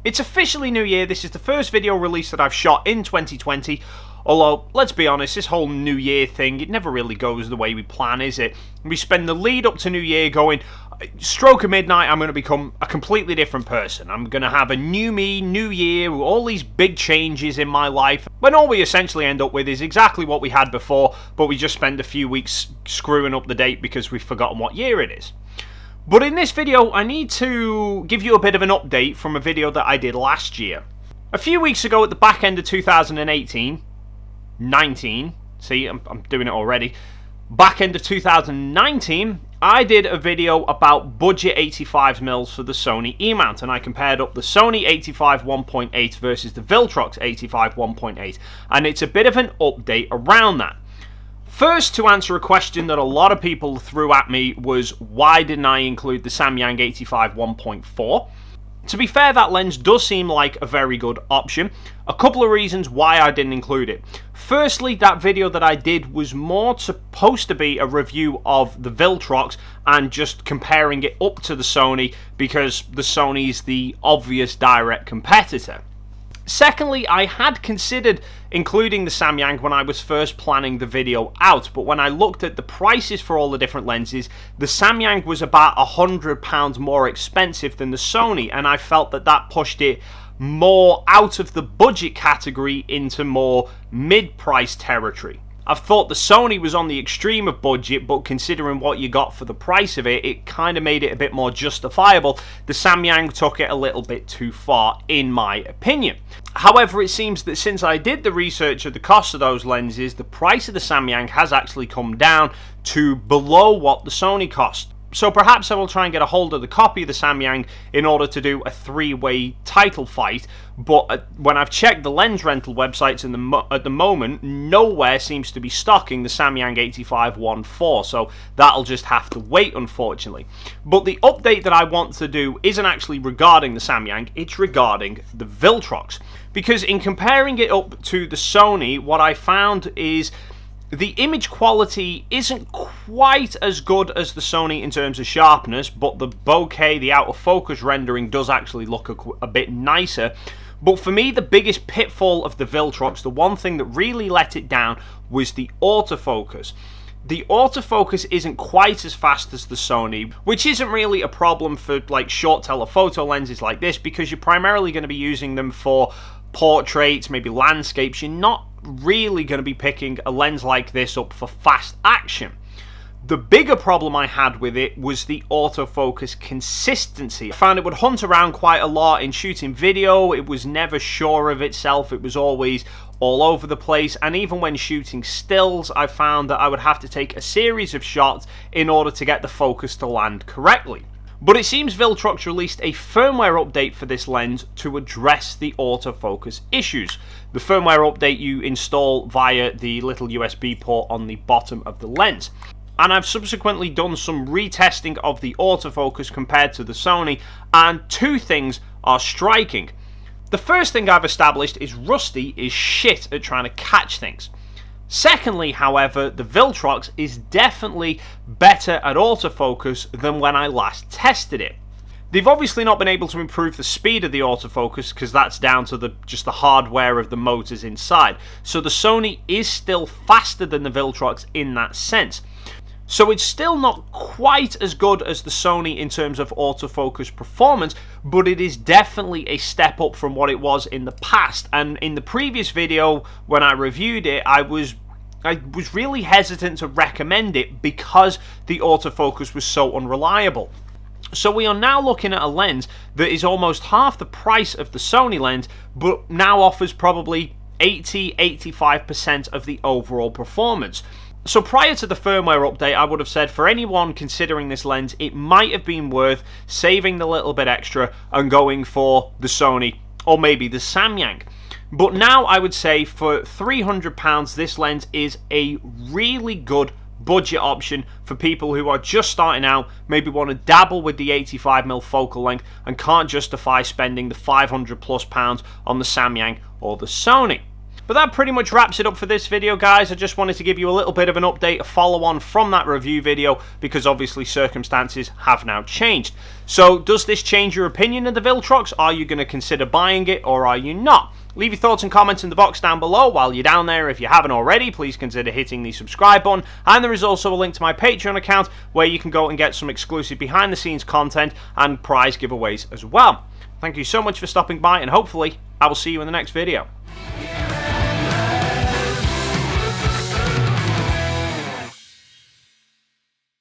It's officially New Year. This is the first video release that I've shot in 2020. Although, let's be honest, this whole New Year thing, it never really goes the way we plan, is it? We spend the lead up to New Year going, stroke of midnight, I'm going to become a completely different person. I'm going to have a new me, new year, all these big changes in my life. When all we essentially end up with is exactly what we had before, but we just spend a few weeks screwing up the date because we've forgotten what year it is. But in this video, I need to give you a bit of an update from a video that I did last year. A few weeks ago at the back end of 2019, see, I'm doing it already. Back end of 2019, I did a video about budget 85mm for the Sony E-mount, and I compared up the Sony 85 1.8 versus the Viltrox 85 1.8, and it's a bit of an update around that. First, to answer a question that a lot of people threw at me was, why didn't I include the Samyang 85 1.4? To be fair, that lens does seem like a very good option. A couple of reasons why I didn't include it. Firstly, that video that I did was more supposed to be a review of the Viltrox and just comparing it up to the Sony because the Sony's the obvious direct competitor. Secondly, I had considered including the Samyang when I was first planning the video out, but when I looked at the prices for all the different lenses, the Samyang was about £100 more expensive than the Sony, and I felt that that pushed it more out of the budget category into more mid-price territory. I've thought the Sony was on the extreme of budget, but considering what you got for the price of it, it kind of made it a bit more justifiable. The Samyang took it a little bit too far, in my opinion. However, it seems that since I did the research of the cost of those lenses, the price of the Samyang has actually come down to below what the Sony cost. So perhaps I will try and get a hold of the copy of the Samyang in order to do a three-way title fight, but when I've checked the lens rental websites at the moment, nowhere seems to be stocking the Samyang 85 1.4, so that'll just have to wait, unfortunately. But the update that I want to do isn't actually regarding the Samyang, it's regarding the Viltrox. Because in comparing it up to the Sony, what I found is the image quality isn't quite as good as the Sony in terms of sharpness, but the bokeh, the autofocus rendering does actually look a bit nicer. But for me, the biggest pitfall of the Viltrox, the one thing that really let it down, was the autofocus. The autofocus isn't quite as fast as the Sony, which isn't really a problem for like short telephoto lenses like this, because you're primarily going to be using them for portraits, maybe landscapes. You're not really going to be picking a lens like this up for fast action. The bigger problem I had with it was the autofocus consistency. I found it would hunt around quite a lot in shooting video. It was never sure of itself. It was always all over the place, and even when shooting stills, I found that I would have to take a series of shots in order to get the focus to land correctly. But it seems Viltrox released a firmware update for this lens to address the autofocus issues. The firmware update you install via the little USB port on the bottom of the lens. And I've subsequently done some retesting of the autofocus compared to the Sony, and two things are striking. The first thing I've established is Rusty is shit at trying to catch things. Secondly, however, the Viltrox is definitely better at autofocus than when I last tested it. They've obviously not been able to improve the speed of the autofocus because that's down to just the hardware of the motors inside. So the Sony is still faster than the Viltrox in that sense. So it's still not quite as good as the Sony in terms of autofocus performance, but it is definitely a step up from what it was in the past. And in the previous video, when I reviewed it, I was really hesitant to recommend it because the autofocus was so unreliable. So we are now looking at a lens that is almost half the price of the Sony lens, but now offers probably 80-85% of the overall performance. So prior to the firmware update, I would have said for anyone considering this lens, it might have been worth saving the little bit extra and going for the Sony or maybe the Samyang. But now I would say for £300, this lens is a really good budget option for people who are just starting out, maybe want to dabble with the 85mm focal length and can't justify spending the £500+ on the Samyang or the Sony. But that pretty much wraps it up for this video, guys. I just wanted to give you a little bit of an update, a follow-on from that review video, because obviously circumstances have now changed. So does this change your opinion of the Viltrox? Are you going to consider buying it, or are you not? Leave your thoughts and comments in the box down below. While you're down there, if you haven't already, please consider hitting the subscribe button. And there is also a link to my Patreon account where you can go and get some exclusive behind the scenes content and prize giveaways as well. Thank you so much for stopping by, and hopefully I will see you in the next video.